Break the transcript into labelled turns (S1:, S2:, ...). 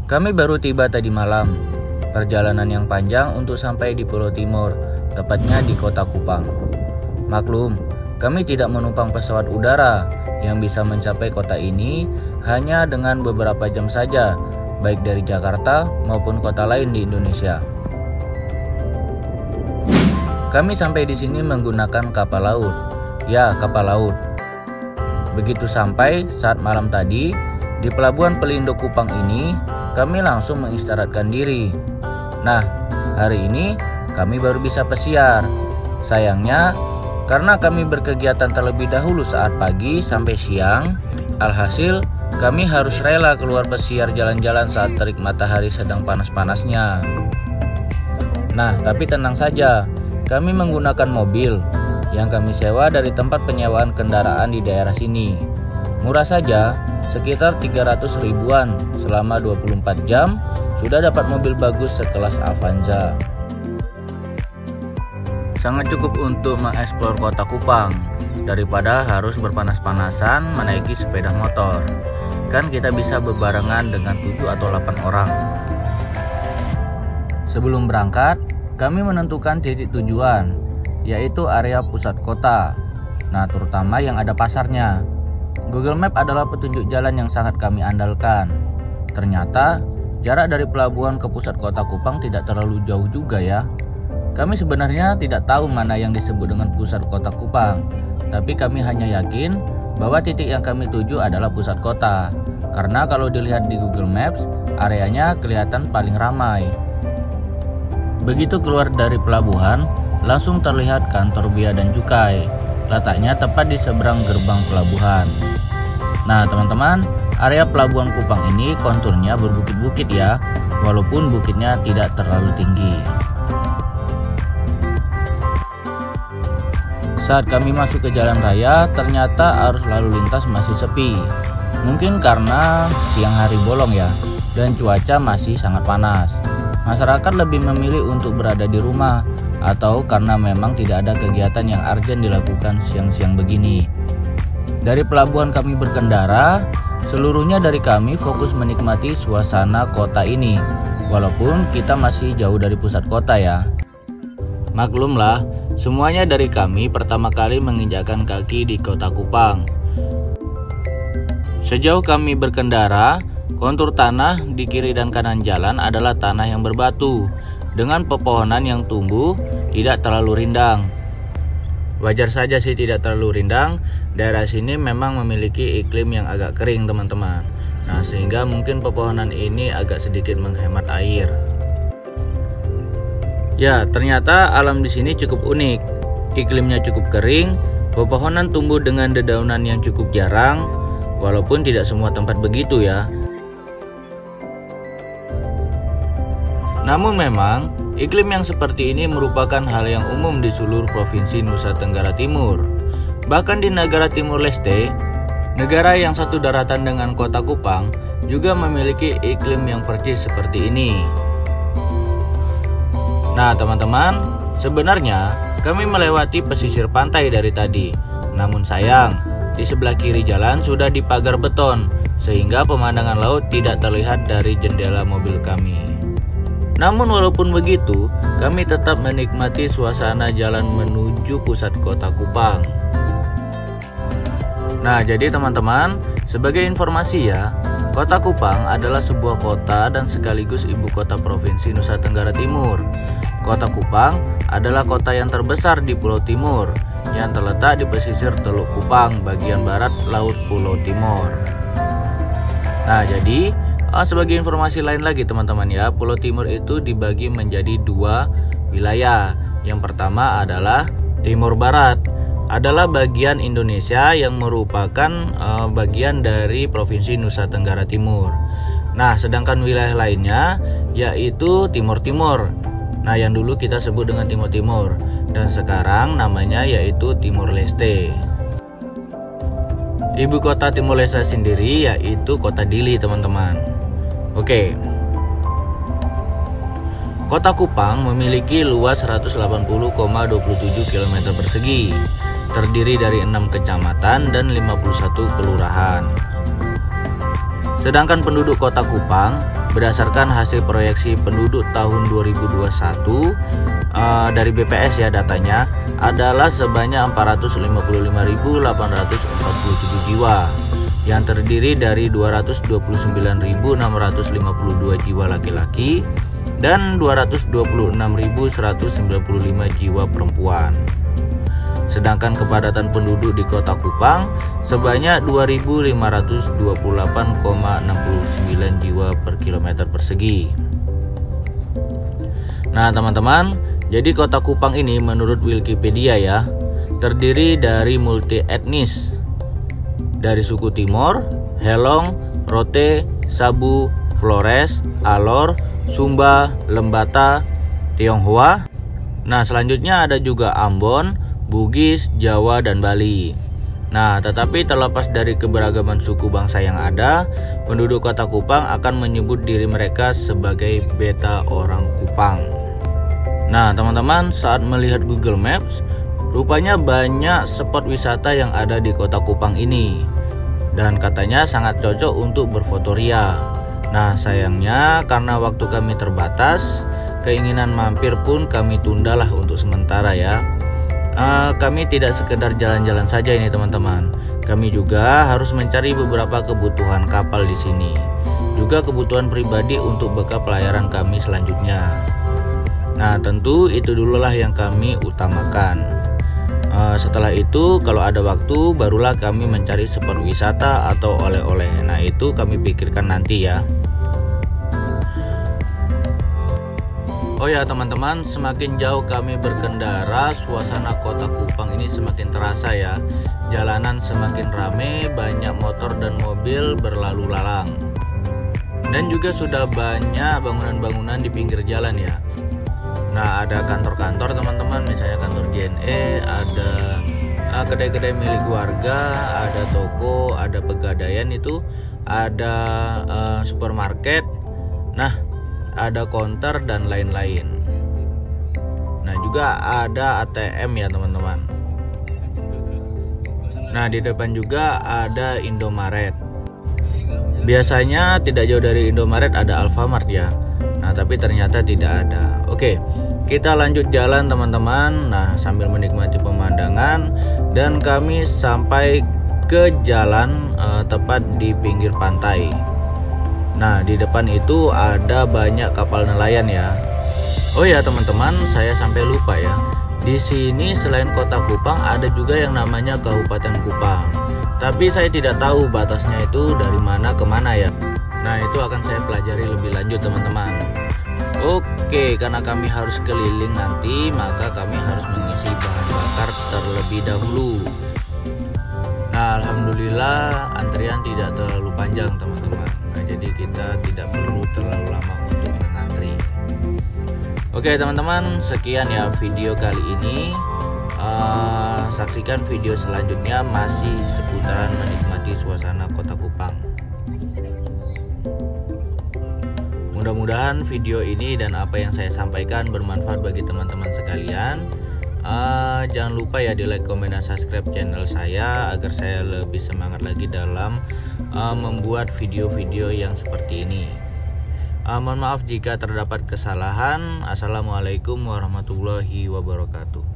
S1: Kami baru tiba tadi malam. Perjalanan yang panjang untuk sampai di Pulau Timor, tepatnya di Kota Kupang. Maklum, kami tidak menumpang pesawat udara yang bisa mencapai kota ini hanya dengan beberapa jam saja, baik dari Jakarta maupun kota lain di Indonesia. Kami sampai di sini menggunakan kapal laut. Ya, kapal laut. Begitu sampai saat malam tadi, di Pelabuhan Pelindo Kupang ini, kami langsung mengistirahatkan diri. Nah, hari ini kami baru bisa pesiar. Sayangnya, karena kami berkegiatan terlebih dahulu saat pagi sampai siang, alhasil kami harus rela keluar pesiar jalan-jalan saat terik matahari sedang panas-panasnya. Nah, tapi tenang saja, kami menggunakan mobil yang kami sewa dari tempat penyewaan kendaraan di daerah sini. Murah saja, sekitar 300 ribuan selama 24 jam sudah dapat mobil bagus sekelas Avanza. Sangat cukup untuk mengeksplor kota Kupang daripada harus berpanas-panasan menaiki sepeda motor. Kan kita bisa berbarengan dengan 7 atau 8 orang. Sebelum berangkat, kami menentukan titik tujuan, yaitu area pusat kota. Nah, terutama yang ada pasarnya. Google Map adalah petunjuk jalan yang sangat kami andalkan. Ternyata jarak dari pelabuhan ke pusat kota Kupang tidak terlalu jauh juga ya. Kami sebenarnya tidak tahu mana yang disebut dengan pusat kota Kupang, tapi kami hanya yakin bahwa titik yang kami tuju adalah pusat kota. Karena kalau dilihat di Google Maps, areanya kelihatan paling ramai. Begitu keluar dari pelabuhan, langsung terlihat kantor Bea dan Cukai. Letaknya tepat di seberang gerbang pelabuhan. Nah teman-teman, area pelabuhan Kupang ini konturnya berbukit-bukit ya, walaupun bukitnya tidak terlalu tinggi. Saat kami masuk ke jalan raya, ternyata arus lalu lintas masih sepi. Mungkin karena siang hari bolong ya, dan cuaca masih sangat panas. Masyarakat lebih memilih untuk berada di rumah, atau karena memang tidak ada kegiatan yang urgent dilakukan siang-siang begini. Dari pelabuhan kami berkendara, seluruhnya dari kami fokus menikmati suasana kota ini, walaupun kita masih jauh dari pusat kota ya. Maklumlah, semuanya dari kami pertama kali menginjakkan kaki di kota Kupang. Sejauh kami berkendara, kontur tanah di kiri dan kanan jalan adalah tanah yang berbatu, dengan pepohonan yang tumbuh tidak terlalu rindang. Wajar saja sih tidak terlalu rindang, daerah sini memang memiliki iklim yang agak kering teman-teman. Nah, sehingga mungkin pepohonan ini agak sedikit menghemat air. Ya, ternyata alam di sini cukup unik. Iklimnya cukup kering, pepohonan tumbuh dengan dedaunan yang cukup jarang, walaupun tidak semua tempat begitu ya. Namun memang, iklim yang seperti ini merupakan hal yang umum di seluruh provinsi Nusa Tenggara Timur. Bahkan di negara Timur Leste, negara yang satu daratan dengan kota Kupang, juga memiliki iklim yang percis seperti ini. Nah teman-teman, sebenarnya kami melewati pesisir pantai dari tadi. Namun sayang, di sebelah kiri jalan sudah dipagar beton, sehingga pemandangan laut tidak terlihat dari jendela mobil kami. Namun walaupun begitu, kami tetap menikmati suasana jalan menuju pusat kota Kupang. Nah, jadi teman-teman, sebagai informasi ya, Kota Kupang adalah sebuah kota dan sekaligus ibu kota Provinsi Nusa Tenggara Timur. Kota Kupang adalah kota yang terbesar di Pulau Timur, yang terletak di pesisir Teluk Kupang, bagian barat Laut Pulau Timor. Nah, jadi sebagai informasi lain lagi teman-teman ya, Pulau Timur itu dibagi menjadi 2 wilayah. Yang pertama adalah Timur Barat, adalah bagian Indonesia yang merupakan bagian dari Provinsi Nusa Tenggara Timur. Nah, sedangkan wilayah lainnya yaitu Timur Timur. Nah, yang dulu kita sebut dengan Timur Timur dan sekarang namanya yaitu Timur Leste. Ibu kota Timor Leste sendiri yaitu Kota Dili teman-teman. Oke. Kota Kupang memiliki luas 180,27 km persegi, terdiri dari 6 kecamatan dan 51 kelurahan. Sedangkan penduduk Kota Kupang berdasarkan hasil proyeksi penduduk tahun 2021 dari BPS ya, datanya adalah sebanyak 455.847 jiwa yang terdiri dari 229.652 jiwa laki-laki dan 226.195 jiwa perempuan. Sedangkan kepadatan penduduk di Kota Kupang sebanyak 2.528,69 jiwa per kilometer persegi. Nah teman-teman, jadi Kota Kupang ini menurut Wikipedia ya, terdiri dari multi etnis, dari suku Timor, Helong, Rote, Sabu, Flores, Alor, Sumba, Lembata, Tionghoa. Nah selanjutnya ada juga Ambon, Bugis, Jawa, dan Bali. Nah tetapi terlepas dari keberagaman suku bangsa yang ada, penduduk Kota Kupang akan menyebut diri mereka sebagai beta orang Kupang. Nah teman-teman, saat melihat Google Maps, rupanya banyak spot wisata yang ada di Kota Kupang ini, dan katanya sangat cocok untuk berfotoria. Nah sayangnya karena waktu kami terbatas, keinginan mampir pun kami tundalah untuk sementara ya. Kami tidak sekedar jalan-jalan saja ini teman-teman. Kami juga harus mencari beberapa kebutuhan kapal di sini, juga kebutuhan pribadi untuk bekal pelayaran kami selanjutnya. Nah tentu itu dululah yang kami utamakan. Setelah itu kalau ada waktu barulah kami mencari spot wisata atau oleh-oleh. Nah itu kami pikirkan nanti ya. Oh ya teman-teman, semakin jauh kami berkendara, suasana Kota Kupang ini semakin terasa ya. Jalanan semakin ramai, banyak motor dan mobil berlalu lalang. Dan juga sudah banyak bangunan-bangunan di pinggir jalan ya. Nah ada kantor-kantor teman-teman, misalnya kantor JNE, ada kedai-kedai milik warga, ada toko, ada pegadaian itu, ada supermarket, nah ada counter dan lain-lain. Nah juga ada ATM ya teman-teman. Nah di depan juga ada Indomaret. Biasanya tidak jauh dari Indomaret ada Alfamart ya. Nah tapi ternyata tidak ada. Oke, kita lanjut jalan teman-teman. Nah sambil menikmati pemandangan, dan kami sampai ke jalan tepat di pinggir pantai. Nah di depan itu ada banyak kapal nelayan ya. Oh ya teman-teman, saya sampai lupa ya. Di sini selain Kota Kupang ada juga yang namanya Kabupaten Kupang. Tapi saya tidak tahu batasnya itu dari mana ke mana ya. Nah itu akan saya pelajari lebih lanjut teman-teman. Oke, karena kami harus keliling nanti, maka kami harus mengisi bahan bakar terlebih dahulu. Nah alhamdulillah antrian tidak terlalu panjang teman-teman. Nah jadi kita tidak perlu terlalu lama untuk mengantri. Oke teman-teman, sekian ya video kali ini. Saksikan video selanjutnya masih seputaran menikmati suasana Kota Kupang. Mudah-mudahan video ini dan apa yang saya sampaikan bermanfaat bagi teman-teman sekalian. Jangan lupa ya di like, komen, dan subscribe channel saya agar saya lebih semangat lagi dalam membuat video-video yang seperti ini. Mohon maaf jika terdapat kesalahan. Assalamualaikum warahmatullahi wabarakatuh.